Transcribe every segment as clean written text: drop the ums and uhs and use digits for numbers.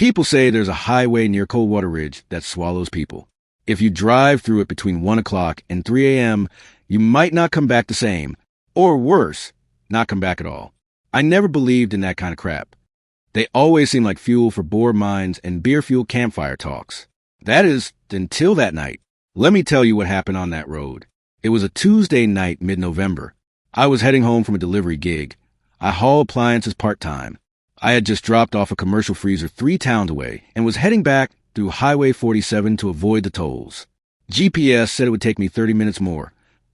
People say there's a highway near Coldwater Ridge that swallows people. If you drive through it between 1 o'clock and 3 a.m., you might not come back the same, or worse, not come back at all. I never believed in that kind of crap. They always seem like fuel for bore mines and beer-fueled campfire talks. That is, until that night. Let me tell you what happened on that road. It was a Tuesday night, mid-November. I was heading home from a delivery gig. I haul appliances part-time. I had just dropped off a commercial freezer 3 towns away and was heading back through Highway 47 to avoid the tolls. GPS said it would take me 30 minutes more,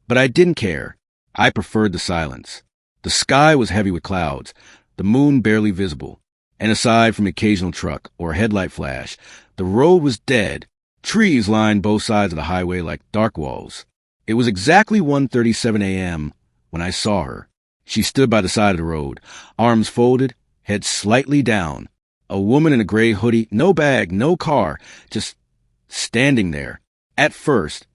but I didn't care. I preferred the silence. The sky was heavy with clouds, the moon barely visible, and aside from the occasional truck or headlight flash, the road was dead. Trees lined both sides of the highway like dark walls. It was exactly 1:37 a.m. when I saw her. She stood by the side of the road, arms folded, head slightly down. A woman in a gray hoodie, no bag, no car, just standing there. At first,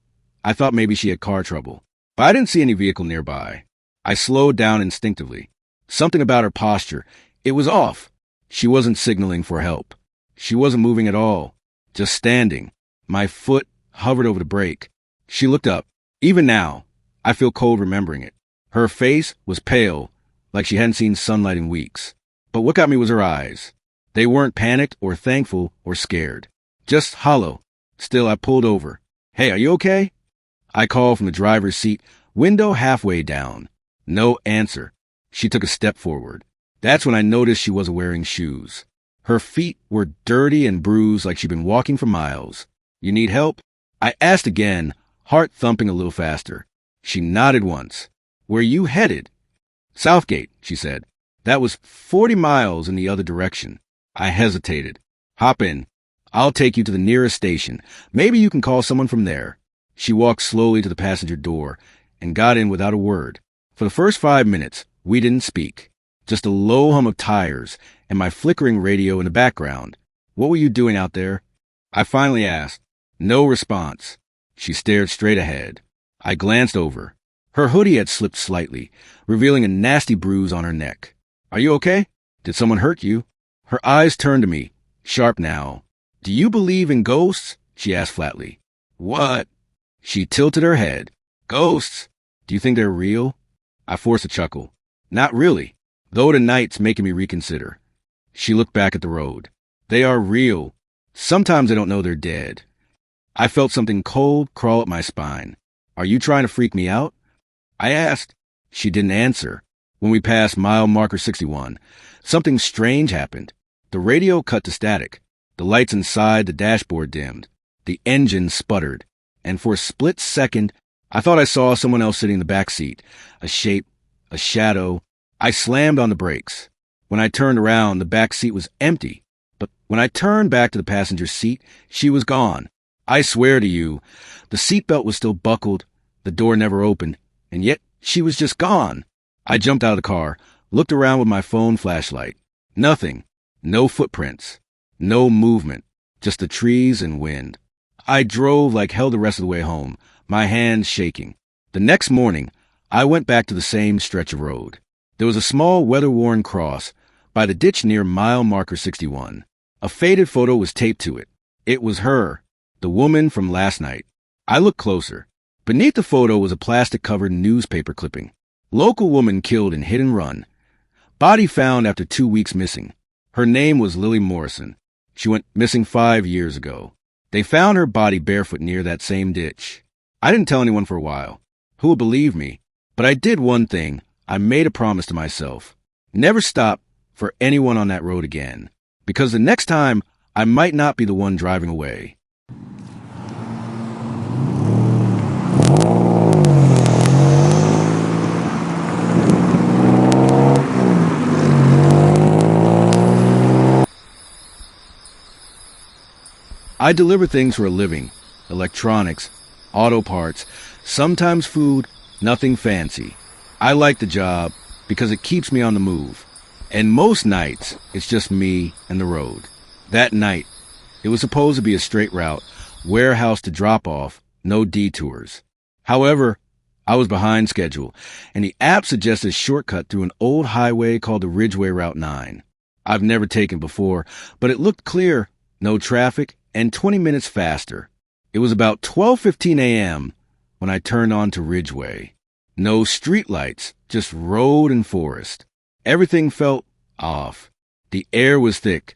I thought maybe she had car trouble, but I didn't see any vehicle nearby. I slowed down instinctively. Something about her posture, it was off. She wasn't signaling for help. She wasn't moving at all, just standing. My foot hovered over the brake. She looked up. Even now, I feel cold remembering it. Her face was pale, like she hadn't seen sunlight in weeks. But what got me was her eyes. They weren't panicked or thankful or scared. Just hollow. Still, I pulled over. "Hey, are you okay?" I called from the driver's seat, window halfway down. No answer. She took a step forward. That's when I noticed she wasn't wearing shoes. Her feet were dirty and bruised like she'd been walking for miles. "You need help?" I asked again, heart thumping a little faster. She nodded once. "Where you headed?" "Southgate," she said. That was 40 miles in the other direction. I hesitated. "Hop in. I'll take you to the nearest station. Maybe you can call someone from there." She walked slowly to the passenger door and got in without a word. For the first 5 minutes, we didn't speak. Just a low hum of tires and my flickering radio in the background. "What were you doing out there?" I finally asked. No response. She stared straight ahead. I glanced over. Her hoodie had slipped slightly, revealing a nasty bruise on her neck. "Are you okay? Did someone hurt you?" Her eyes turned to me, sharp now. "Do you believe in ghosts?" she asked flatly. "What?" She tilted her head. "Ghosts? Do you think they're real?" I forced a chuckle. "Not really, though tonight's making me reconsider." She looked back at the road. "They are real. Sometimes I don't know they're dead." I felt something cold crawl up my spine. "Are you trying to freak me out?" I asked. She didn't answer. When we passed mile marker 61, something strange happened. The radio cut to static. The lights inside the dashboard dimmed. The engine sputtered. And for a split second, I thought I saw someone else sitting in the back seat. A shape, a shadow. I slammed on the brakes. When I turned around, the back seat was empty. But when I turned back to the passenger seat, she was gone. I swear to you, the seatbelt was still buckled, the door never opened, and yet she was just gone. I jumped out of the car, looked around with my phone flashlight. Nothing. No footprints. No movement. Just the trees and wind. I drove like hell the rest of the way home, my hands shaking. The next morning, I went back to the same stretch of road. There was a small weather-worn cross by the ditch near mile marker 61. A faded photo was taped to it. It was her, the woman from last night. I looked closer. Beneath the photo was a plastic-covered newspaper clipping. "Local woman killed in hit and run. Body found after 2 weeks missing. Her name was Lily Morrison. She went missing 5 years ago. They found her body barefoot near that same ditch." I didn't tell anyone for a while. Who would believe me? But I did one thing. I made a promise to myself. Never stop for anyone on that road again. Because the next time, I might not be the one driving away. I deliver things for a living. Electronics, auto parts, sometimes food, nothing fancy. I like the job because it keeps me on the move. And most nights, it's just me and the road. That night, it was supposed to be a straight route, warehouse to drop off, no detours. However, I was behind schedule, and the app suggested a shortcut through an old highway called the Ridgeway Route 9. I've never taken before, but it looked clear, no traffic, and 20 minutes faster. It was about 12:15 a.m. when I turned onto Ridgeway. No streetlights, just road and forest. Everything felt off. The air was thick,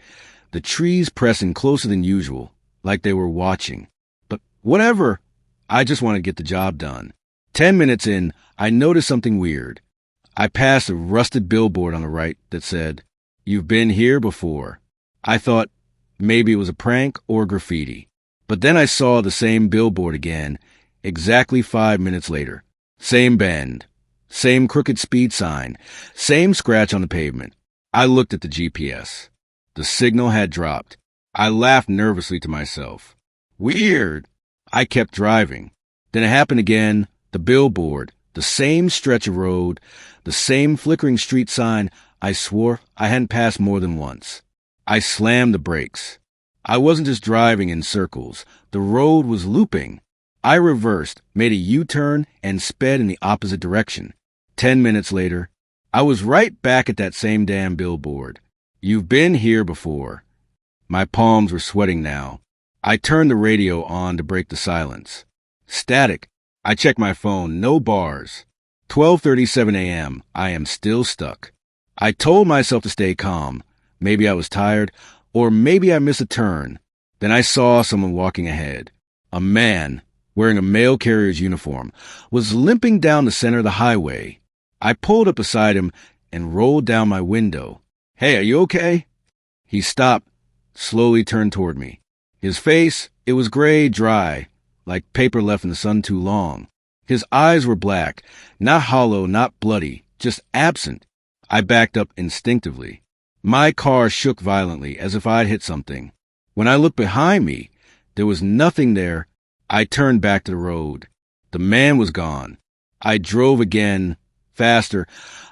the trees pressing closer than usual, like they were watching. But whatever, I just want to get the job done. 10 minutes in, I noticed something weird. I passed a rusted billboard on the right that said, "You've been here before." I thought maybe it was a prank or graffiti. But then I saw the same billboard again, exactly 5 minutes later. Same bend, same crooked speed sign, same scratch on the pavement. I looked at the GPS. The signal had dropped. I laughed nervously to myself. Weird. I kept driving. Then it happened again. The billboard, the same stretch of road, the same flickering street sign. I swore I hadn't passed more than once. I slammed the brakes. I wasn't just driving in circles. The road was looping. I reversed, made a U-turn, and sped in the opposite direction. 10 minutes later, I was right back at that same damn billboard. You've been here before. My palms were sweating now. I turned the radio on to break the silence. Static. I checked my phone. No bars. 12:37 a.m. I am still stuck. I told myself to stay calm. Maybe I was tired, or maybe I missed a turn. Then I saw someone walking ahead. A man, wearing a mail carrier's uniform, was limping down the center of the highway. I pulled up beside him and rolled down my window. "Hey, are you okay?" He stopped, slowly turned toward me. His face, it was gray, dry, like paper left in the sun too long. His eyes were black, not hollow, not bloody, just absent. I backed up instinctively. My car shook violently, as if I'd hit something. When I looked behind me, there was nothing there. I turned back to the road. The man was gone. I drove again, faster.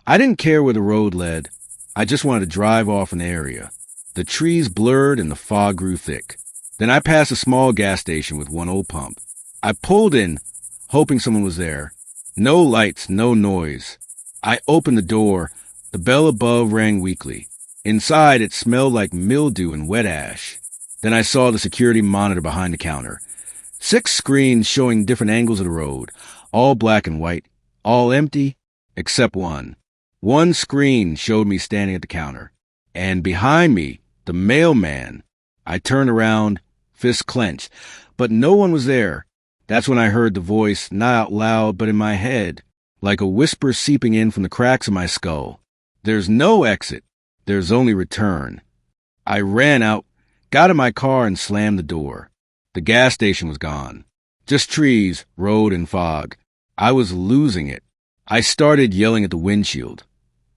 I didn't care where the road led. I just wanted to drive off an area. The trees blurred and the fog grew thick. Then I passed a small gas station with one old pump. I pulled in, hoping someone was there. No lights, no noise. I opened the door. The bell above rang weakly. Inside, it smelled like mildew and wet ash. Then I saw the security monitor behind the counter. 6 screens showing different angles of the road, all black and white, all empty, except one. One screen showed me standing at the counter. And behind me, the mailman. I turned around, fists clenched, but no one was there. That's when I heard the voice, not out loud, but in my head, like a whisper seeping in from the cracks of my skull. There's no exit. There's only return. I ran out, got in my car, and slammed the door. The gas station was gone. Just trees, road, and fog. I was losing it. I started yelling at the windshield,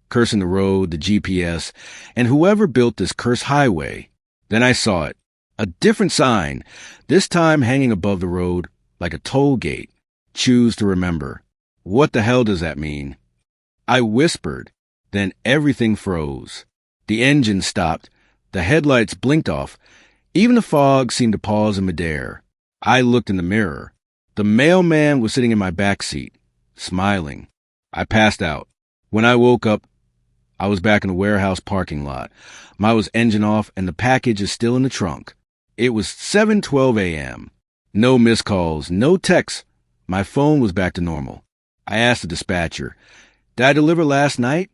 cursing the road, the GPS, and whoever built this cursed highway. Then I saw it. A different sign, this time hanging above the road, like a toll gate. Choose to remember. What the hell does that mean? I whispered. Then everything froze. The engine stopped. The headlights blinked off. Even the fog seemed to pause in midair. I looked in the mirror. The mailman was sitting in my back seat, smiling. I passed out. When I woke up, I was back in the warehouse parking lot. Mine was engine off and the package is still in the trunk. It was 7:12 a.m. No missed calls, no texts. My phone was back to normal. I asked the dispatcher, "Did I deliver last night?"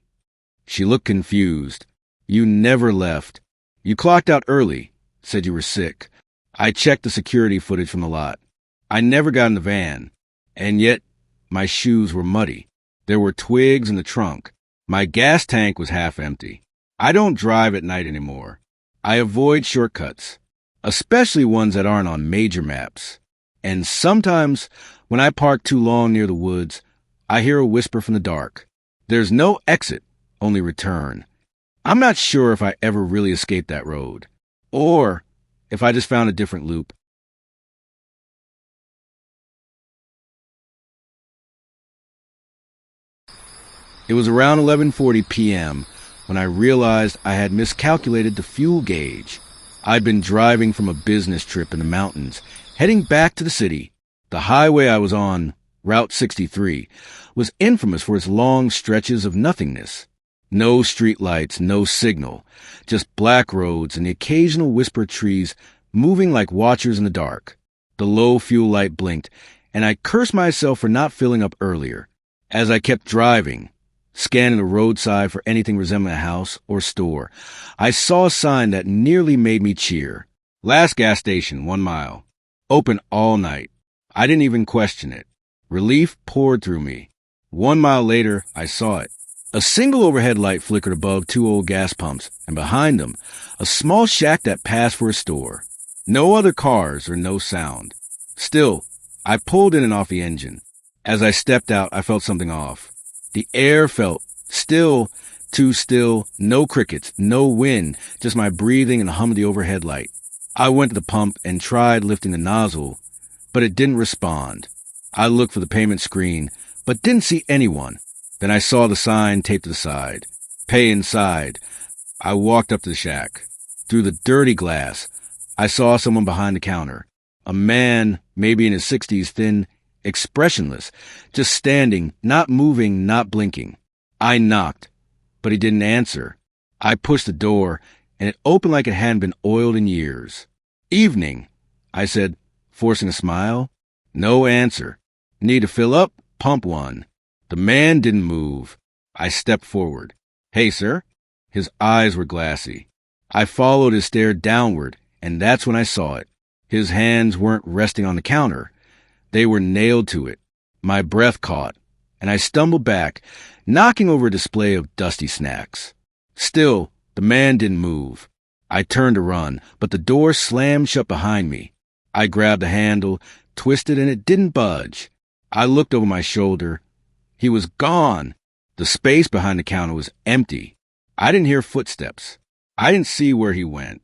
She looked confused. "You never left. You clocked out early, said you were sick." I checked the security footage from the lot. I never got in the van. And yet, my shoes were muddy. There were twigs in the trunk. My gas tank was half empty. I don't drive at night anymore. I avoid shortcuts, especially ones that aren't on major maps. And sometimes, when I park too long near the woods, I hear a whisper from the dark. There's no exit, only return. I'm not sure if I ever really escaped that road, or if I just found a different loop. It was around 11:40 p.m. when I realized I had miscalculated the fuel gauge. I'd been driving from a business trip in the mountains, heading back to the city. The highway I was on, Route 63, was infamous for its long stretches of nothingness. No street lights, no signal, just black roads and the occasional whisper trees moving like watchers in the dark. The low fuel light blinked, and I cursed myself for not filling up earlier. As I kept driving, scanning the roadside for anything resembling a house or store, I saw a sign that nearly made me cheer. Last gas station, 1 mile. Open all night. I didn't even question it. Relief poured through me. 1 mile later, I saw it. A single overhead light flickered above 2 old gas pumps, and behind them, a small shack that passed for a store. No other cars or no sound. Still, I pulled in and off the engine. As I stepped out, I felt something off. The air felt still, too still, no crickets, no wind, just my breathing and the hum of the overhead light. I went to the pump and tried lifting the nozzle, but it didn't respond. I looked for the payment screen, but didn't see anyone. Then I saw the sign taped to the side. Pay inside. I walked up to the shack. Through the dirty glass, I saw someone behind the counter. A man, maybe in his 60s, thin, expressionless, just standing, not moving, not blinking. I knocked, but he didn't answer. I pushed the door, and it opened like it hadn't been oiled in years. Evening, I said, forcing a smile. No answer. Need to fill up? Pump 1. The man didn't move. I stepped forward. Hey, sir. His eyes were glassy. I followed his stare downward, and that's when I saw it. His hands weren't resting on the counter. They were nailed to it. My breath caught, and I stumbled back, knocking over a display of dusty snacks. Still, the man didn't move. I turned to run, but the door slammed shut behind me. I grabbed the handle, twisted, and it didn't budge. I looked over my shoulder. He was gone. The space behind the counter was empty. I didn't hear footsteps. I didn't see where he went.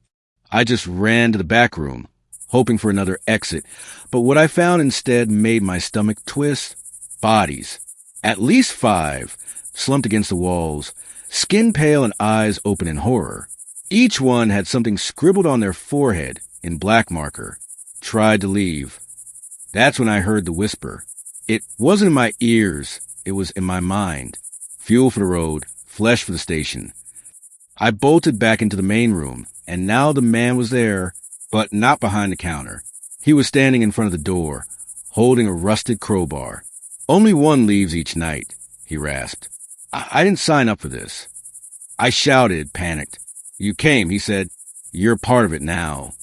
I just ran to the back room, hoping for another exit, but what I found instead made my stomach twist. Bodies. At least 5, slumped against the walls, skin pale and eyes open in horror. Each one had something scribbled on their forehead in black marker. Tried to leave. That's when I heard the whisper. It wasn't in my ears. It was in my mind. Fuel for the road, flesh for the station. I bolted back into the main room, and now the man was there, but not behind the counter. He was standing in front of the door, holding a rusted crowbar. Only one leaves each night, he rasped. I didn't sign up for this. I shouted, panicked. You came, he said. You're part of it now.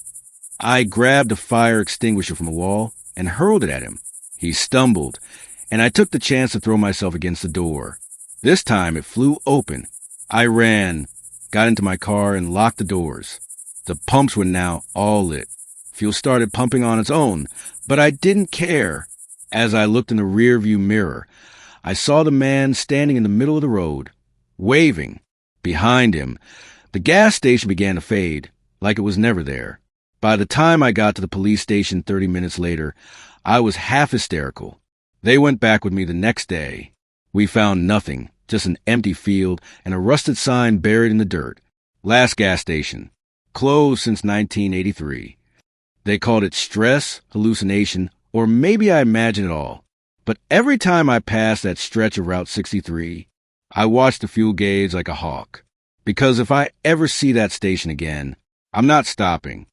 I grabbed a fire extinguisher from the wall and hurled it at him. He stumbled, and I took the chance to throw myself against the door. This time it flew open. I ran, got into my car, and locked the doors. The pumps were now all lit. Fuel started pumping on its own, but I didn't care. As I looked in the rearview mirror, I saw the man standing in the middle of the road, waving. Behind him, the gas station began to fade, like it was never there. By the time I got to the police station 30 minutes later, I was half hysterical. They went back with me the next day. We found nothing, just an empty field and a rusted sign buried in the dirt. Last gas station. Closed since 1983. They called it stress, hallucination, or maybe I imagined it all. But every time I passed that stretch of Route 63, I watched the fuel gauge like a hawk. Because if I ever see that station again, I'm not stopping.